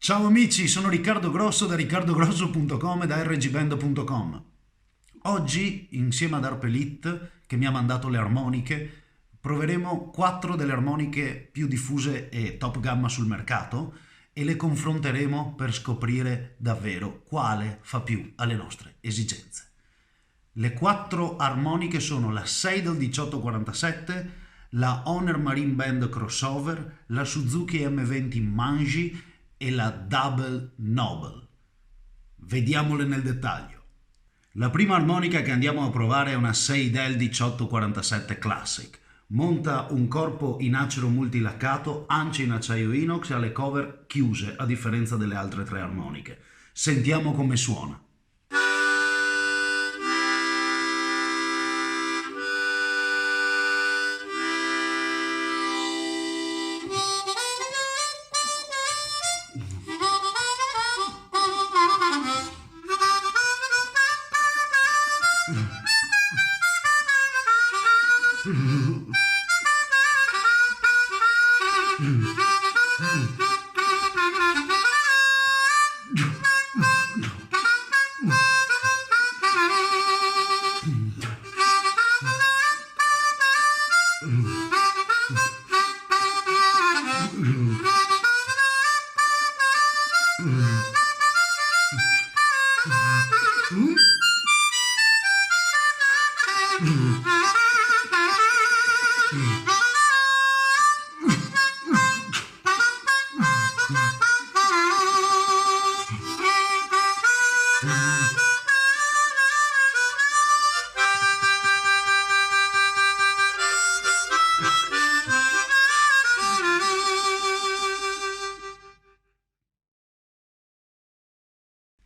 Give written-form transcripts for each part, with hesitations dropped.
Ciao amici, sono Riccardo Grosso da riccardogrosso.com e da rgband.com. Oggi, insieme ad Arpelit, che mi ha mandato le armoniche, proveremo 4 delle armoniche più diffuse e top gamma sul mercato e le confronteremo per scoprire davvero quale fa più alle nostre esigenze. Le 4 armoniche sono la 6 del 1847, la Honor Marine Band Crossover, la Suzuki M20 Manji e la Double Noble. Vediamole nel dettaglio. La prima armonica che andiamo a provare è una 6 del 1847 Classic. Monta un corpo in acero multilaccato, ance in acciaio inox e ha le cover chiuse a differenza delle altre 3 armoniche. Sentiamo come suona.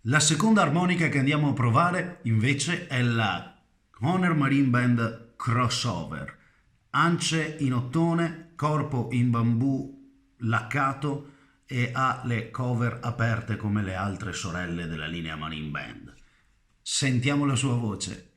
La seconda armonica che andiamo a provare invece è la Honor Marine Band Crossover, ance in ottone, corpo in bambù laccato e ha le cover aperte come le altre sorelle della linea Marine Band. Sentiamo la sua voce.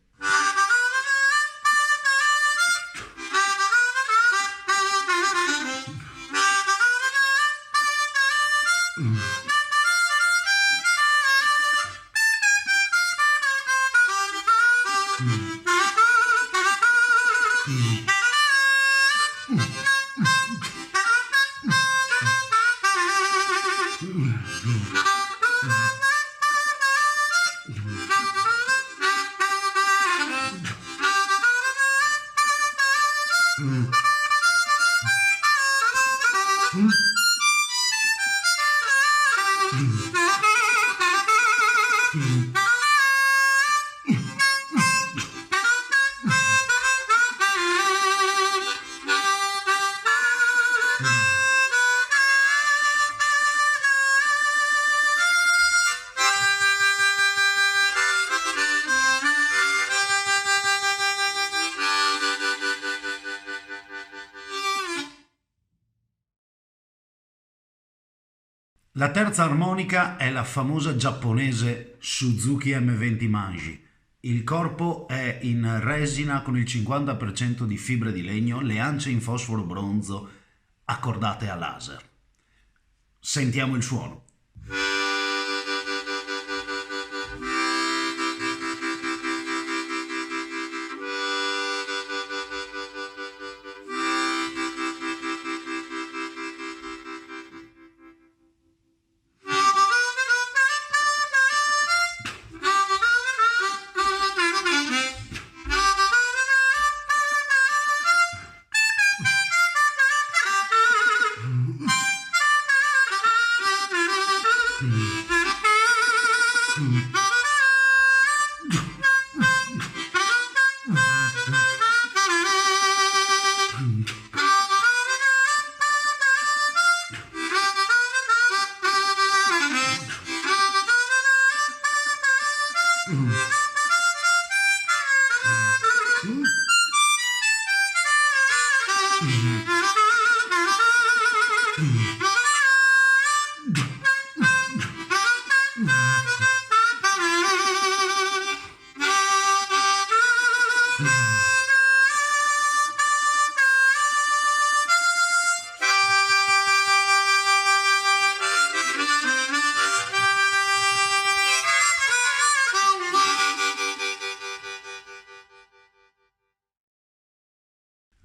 La terza armonica è la famosa giapponese Suzuki M20 Manji. Il corpo è in resina con il 50% di fibre di legno, le ance in fosforo bronzo accordate a laser. Sentiamo il suono.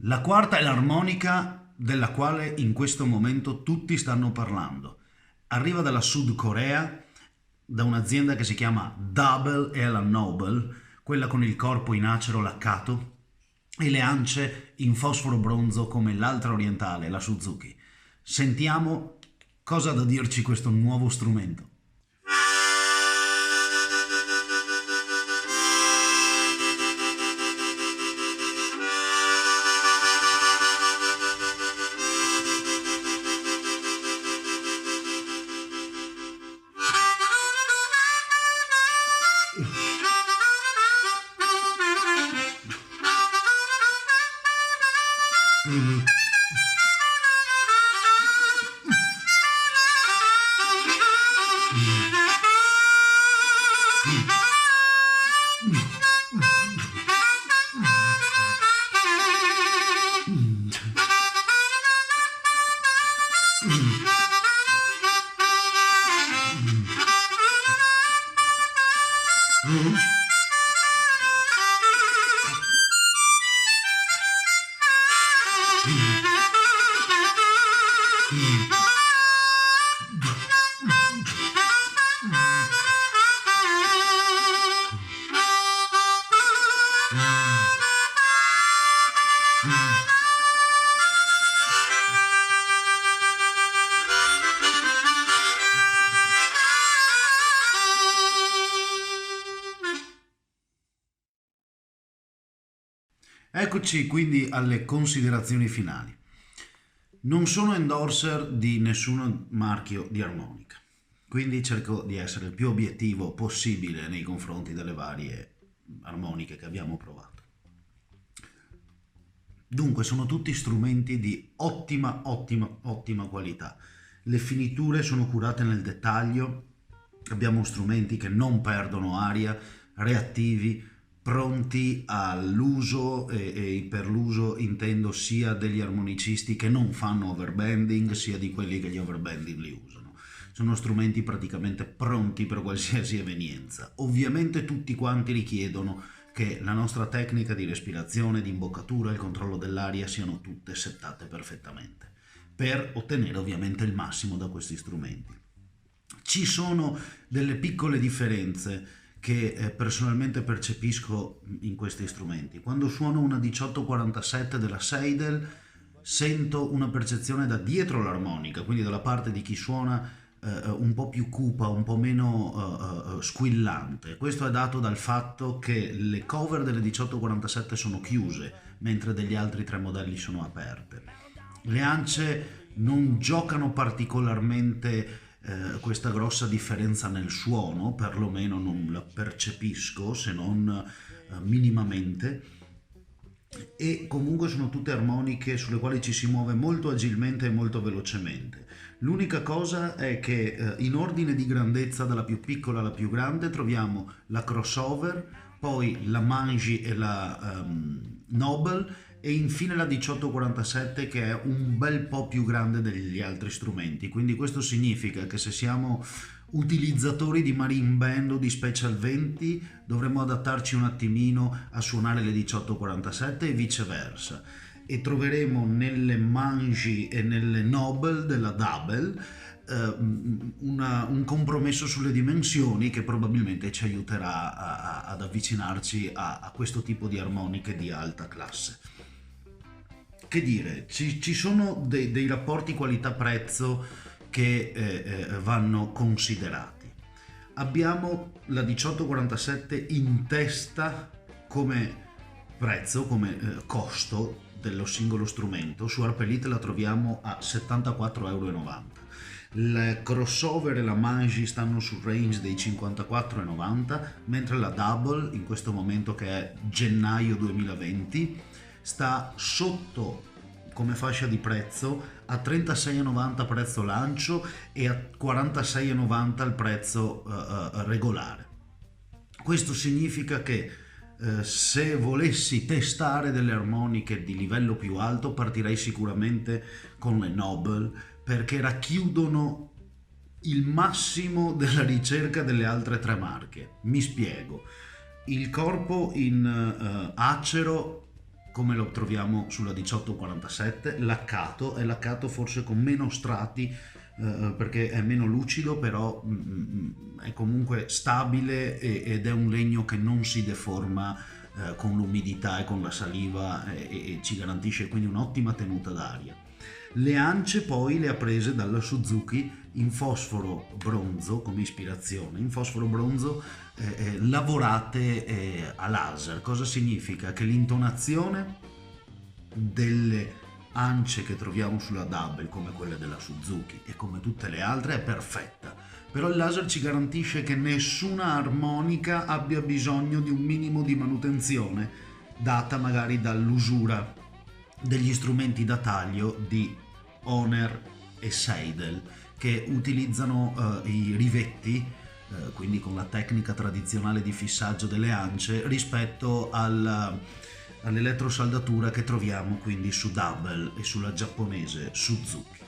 La quarta è l'armonica della quale in questo momento tutti stanno parlando. Arriva dalla Sud Corea, da un'azienda che si chiama Double e la Noble, quella con il corpo in acero laccato e le ance in fosforo bronzo come l'altra orientale, la Suzuki. Sentiamo cosa ha da dirci questo nuovo strumento. Eccoci quindi alle considerazioni finali. Non sono endorser di nessun marchio di armonica, quindi cerco di essere il più obiettivo possibile nei confronti delle varie armoniche che abbiamo provato. Dunque sono tutti strumenti di ottima qualità. Le finiture sono curate nel dettaglio, abbiamo strumenti che non perdono aria, reattivi, pronti all'uso e per l'uso intendo sia degli armonicisti che non fanno overbanding sia di quelli che gli overbanding li usano. Sono strumenti praticamente pronti per qualsiasi evenienza. Ovviamente tutti quanti richiedono che la nostra tecnica di respirazione, di imboccatura e il controllo dell'aria siano tutte settate perfettamente per ottenere ovviamente il massimo da questi strumenti. Ci sono delle piccole differenze che personalmente percepisco in questi strumenti. Quando suono una 1847 della Seidel sento una percezione da dietro l'armonica, quindi dalla parte di chi suona un po' più cupa, un po' meno squillante. Questo è dato dal fatto che le cover delle 1847 sono chiuse, mentre degli altri tre modelli sono aperte. Le ance non giocano particolarmente questa grossa differenza nel suono, perlomeno non la percepisco se non minimamente, e comunque sono tutte armoniche sulle quali ci si muove molto agilmente e molto velocemente. L'unica cosa è che in ordine di grandezza dalla più piccola alla più grande troviamo la crossover, poi la Manji e la Noble e infine la 1847 che è un bel po' più grande degli altri strumenti. Quindi questo significa che se siamo utilizzatori di marine band o di special 20 dovremmo adattarci un attimino a suonare le 1847 e viceversa, e troveremo nelle Manji e nelle Noble della Double un compromesso sulle dimensioni che probabilmente ci aiuterà ad avvicinarci a questo tipo di armoniche di alta classe. Che dire, ci sono dei rapporti qualità-prezzo che vanno considerati. Abbiamo la 1847 in testa come prezzo, come costo dello singolo strumento. Su Arpelite la troviamo a 74,90 euro. Il crossover e la Manji stanno sul range dei 54,90, mentre la Double, in questo momento che è gennaio 2020, sta sotto come fascia di prezzo a 36,90 prezzo lancio e a 46,90 il prezzo regolare. Questo significa che se volessi testare delle armoniche di livello più alto partirei sicuramente con le Noble, perché racchiudono il massimo della ricerca delle altre tre marche. Mi spiego: il corpo in acero come lo troviamo sulla 1847, laccato, è laccato forse con meno strati perché è meno lucido, però è comunque stabile ed è un legno che non si deforma con l'umidità e con la saliva e ci garantisce quindi un'ottima tenuta d'aria. Le ance poi le ha prese dalla Suzuki in fosforo bronzo come ispirazione, in fosforo bronzo lavorate a laser. Cosa significa? Che l'intonazione delle ance che troviamo sulla Double, come quelle della Suzuki e come tutte le altre, è perfetta, però il laser ci garantisce che nessuna armonica abbia bisogno di un minimo di manutenzione data magari dall'usura degli strumenti da taglio di Hohner e Seidel, che utilizzano i rivetti, quindi con la tecnica tradizionale di fissaggio delle ance, rispetto all'elettrosaldatura che troviamo quindi su Double e sulla giapponese Suzuki.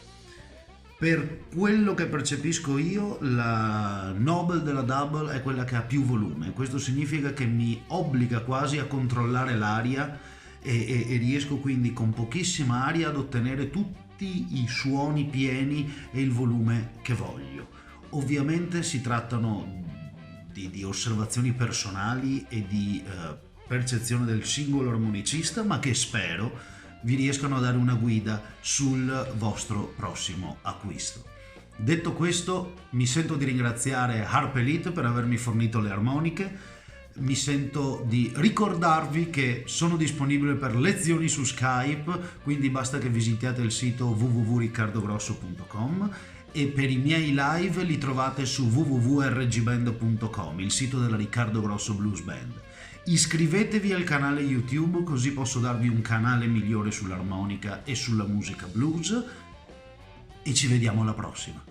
Per quello che percepisco io, la Noble della Double è quella che ha più volume. Questo significa che mi obbliga quasi a controllare l'aria e riesco quindi con pochissima aria ad ottenere tutti i suoni pieni e il volume che voglio. Ovviamente si trattano di osservazioni personali e di percezione del singolo armonicista, ma che spero vi riescano a dare una guida sul vostro prossimo acquisto. Detto questo, mi sento di ringraziare Harp Elite per avermi fornito le armoniche, mi sento di ricordarvi che sono disponibile per lezioni su Skype, quindi basta che visitiate il sito www.riccardogrosso.com, e per i miei live li trovate su www.rgband.com, il sito della Riccardo Grosso Blues Band. Iscrivetevi al canale YouTube, così posso darvi un canale migliore sull'armonica e sulla musica blues, e ci vediamo alla prossima.